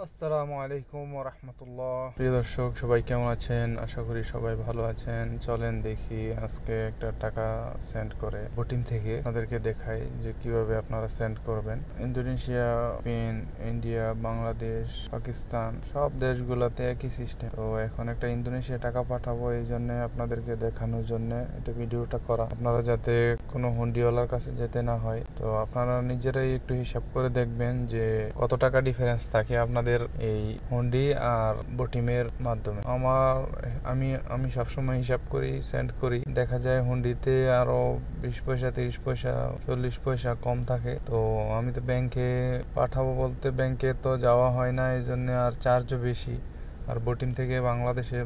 আসসালামু আলাইকুম ওয়া রাহমাতুল্লাহ। প্রিয় দর্শক, সবাই কেমন আছেন? আশা করি সবাই ভালো আছেন। চলেন দেখি আজকে একটা টাকা সেন্ড করে বটিম থেকে আপনাদেরকে দেখাই যে কিভাবে আপনারা সেন্ড করবেন। ইন্দোনেশিয়া, ফিন, ইন্ডিয়া, বাংলাদেশ, পাকিস্তান সব দেশগুলোতে একই সিস্টেম। তো এখন একটা ইন্দোনেশিয়া টাকা পাঠাবো, এই জন্য আপনাদেরকে দেখানোর জন্য এটা ভিডিওটা করা, আপনারা যাতে কোনো হুন্ডিওয়ালার কাছে যেতে না হয়। তো আপনারা নিজেরাই একটু হিসাব করে দেখবেন যে কত টাকা ডিফারেন্স থাকে আপনাদের এই হুন্ডি আর বটিমের মাধ্যমে। আমি আমি সবসময় হিসাব করি, সেন্ড করি, দেখা যায় হুন্ডিতে আরো 20 পয়সা, 30 পয়সা, 40 পয়সা কম থাকে। তো আমি তো ব্যাংকে পাঠাবো বলতে ব্যাংকে তো যাওয়া হয় না, এই জন্য আর চার্জও বেশি। আর বটিম থেকে বাংলাদেশে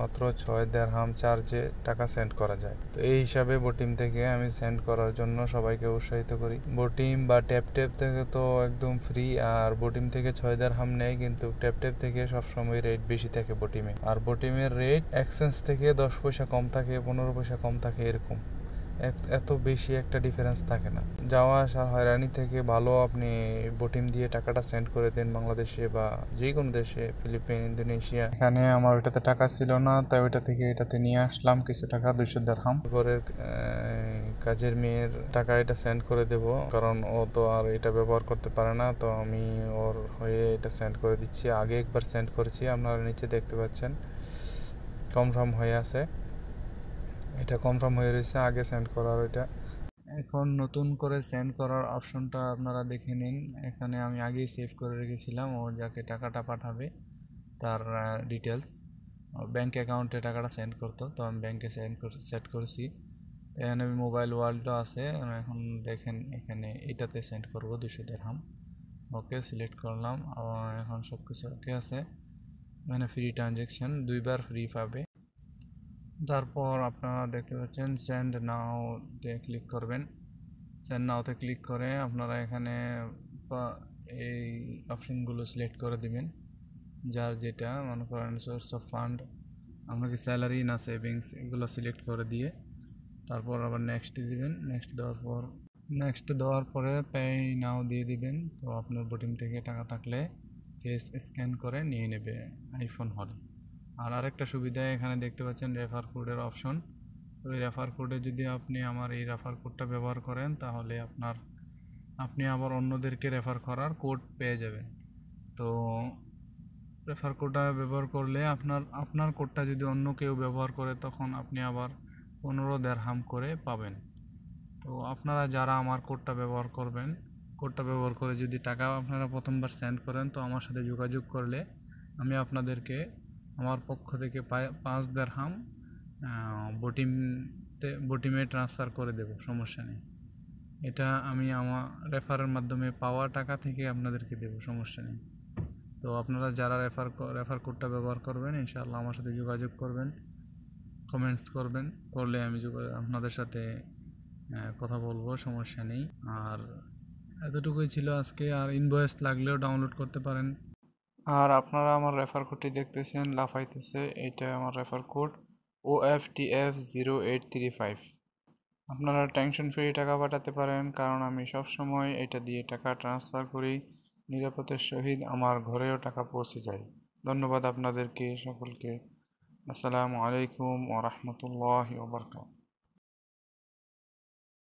মাত্র 6 দিরহাম চার্জে টাকা সেন্ড করা যায়। তো এই হিসাবে বটিম থেকে আমি সেন্ড করার জন্য সবাইকে উৎসাহিত করি। বটিম বা ট্যাপ থেকে তো একদম ফ্রি, আর বটিম থেকে 6 দিরহাম নেয়, কিন্তু ট্যাপ থেকে সবসময় রেট বেশি থাকে বটিমে। আর বটিমের রেট এক্সচেঞ্জ থেকে 10 পয়সা কম থাকে, 15 পয়সা কম থাকে, এরকম। এত বেশি একটা ডিফারেন্স থাকে না। যাওয়া আসার হয়রানি থেকে ভালো আপনি বটিম দিয়ে টাকাটা সেন্ড করে দেন বাংলাদেশে বা যে কোনো দেশে, ফিলিপিন, ইন্দোনেশিয়া। এখানে আমার ওইটাতে টাকা ছিল না, তাই ওইটা থেকে এটাতে নিয়ে আসলাম কিছু টাকা, 200 দিরহাম। ঘরের কাজের মেয়ের টাকা এটা সেন্ড করে দেব, কারণ ও তো আর এটা ব্যবহার করতে পারে না। তো আমি ওর হয়ে এটা সেন্ড করে দিচ্ছি। আগে একবার সেন্ড করেছি, আপনারা নিচে দেখতে পাচ্ছেন কনফার্ম হয়ে আছে। এটা কনফার্ম হয়ে রয়েছে আগে সেন্ড করার। ওইটা এখন নতুন করে সেন্ড করার অপশনটা আপনারা দেখে নিন। এখানে আমি আগেই সেভ করে রেখেছিলাম ও যাকে টাকাটা পাঠাবে তার ডিটেলস, ব্যাংক অ্যাকাউন্টে টাকাটা সেন্ড করতো। তো আমি ব্যাংকে সেট করেছি। তো এখানে আমি মোবাইল ওয়ালেটও আছে। এখন দেখেন এখানে এটাতে সেন্ড করব 200 দিরহাম। ওকে সিলেক্ট করলাম। এখন সব কিছু ওকে আছে। এখানে ফ্রি ট্রানজ্যাকশন, 2বার ফ্রি পাবে। তারপর আপনারা দেখতে পাচ্ছেন সেন্ড নাও তে ক্লিক করবেন। সেন্ড নাওতে ক্লিক করে আপনারা এখানে এই অপশনগুলো সিলেক্ট করে দিবেন, যার যেটা মনে করেন সোর্স অফ ফান্ড, আপনাকে স্যালারি না সেভিংস, এগুলো সিলেক্ট করে দিয়ে তারপর আবার নেক্সট দিবেন। নেক্সট দেওয়ার পরে পে নাও দিয়ে দিবেন। তো আপনার বটিম থেকে টাকা থাকলে ফেস স্ক্যান করে নিয়ে নেবে আইফোন হলে। আর আরেকটা সুবিধা এখানে দেখতে পাচ্ছেন রেফার কোডের অপশন। তো এই রেফার কোডে যদি আপনি আমার এই রেফার কোডটা ব্যবহার করেন, তাহলে আপনি আবার অন্যদেরকে রেফার করার কোড পেয়ে যাবেন। তো রেফার কোডটা ব্যবহার করলে আপনার কোডটা যদি অন্য কেউ ব্যবহার করে, তখন আপনি আবার 15 দিরহাম করে পাবেন। তো আপনারা যারা আমার কোডটা ব্যবহার করবেন, কোডটা ব্যবহার করে যদি টাকা আপনারা প্রথমবার সেন্ড করেন, তো আমার সাথে যোগাযোগ করলে আমি আপনাদেরকে আমার পক্ষ থেকে 5 দিরহাম বটিমে ট্রান্সফার করে দেব, সমস্যা নেই। এটা আমি আমার রেফারের মাধ্যমে পাওয়া টাকা থেকে আপনাদেরকে দেব, সমস্যা নেই। তো আপনারা যারা রেফার কোডটা ব্যবহার করবেন, ইনশাআল্লাহ আমার সাথে যোগাযোগ করবেন, কমেন্টস করলে আমি আপনাদের সাথে কথা বলবো, সমস্যা নেই। আর এতটুকুই ছিল আজকে। আর ইনভয়েস লাগলেও ডাউনলোড করতে পারেন। আর আপনারা আমার রেফার কোডটি দেখতেছেন লাফাইতেছে, এটা আমার রেফার কোড OFTF0835। আপনারা টেনশন ফ্রি টাকা পাঠাতে পারেন, কারণ আমি সব সময় এটা দিয়ে টাকা ট্রান্সফার করি নিরাপত্তার সহিত, আমার ঘরেও টাকা পৌঁছে যায়। ধন্যবাদ আপনাদেরকে সকলকে। আসসালামু আলাইকুম ওয়া রাহমাতুল্লাহি ওয়া বারাকাতুহু।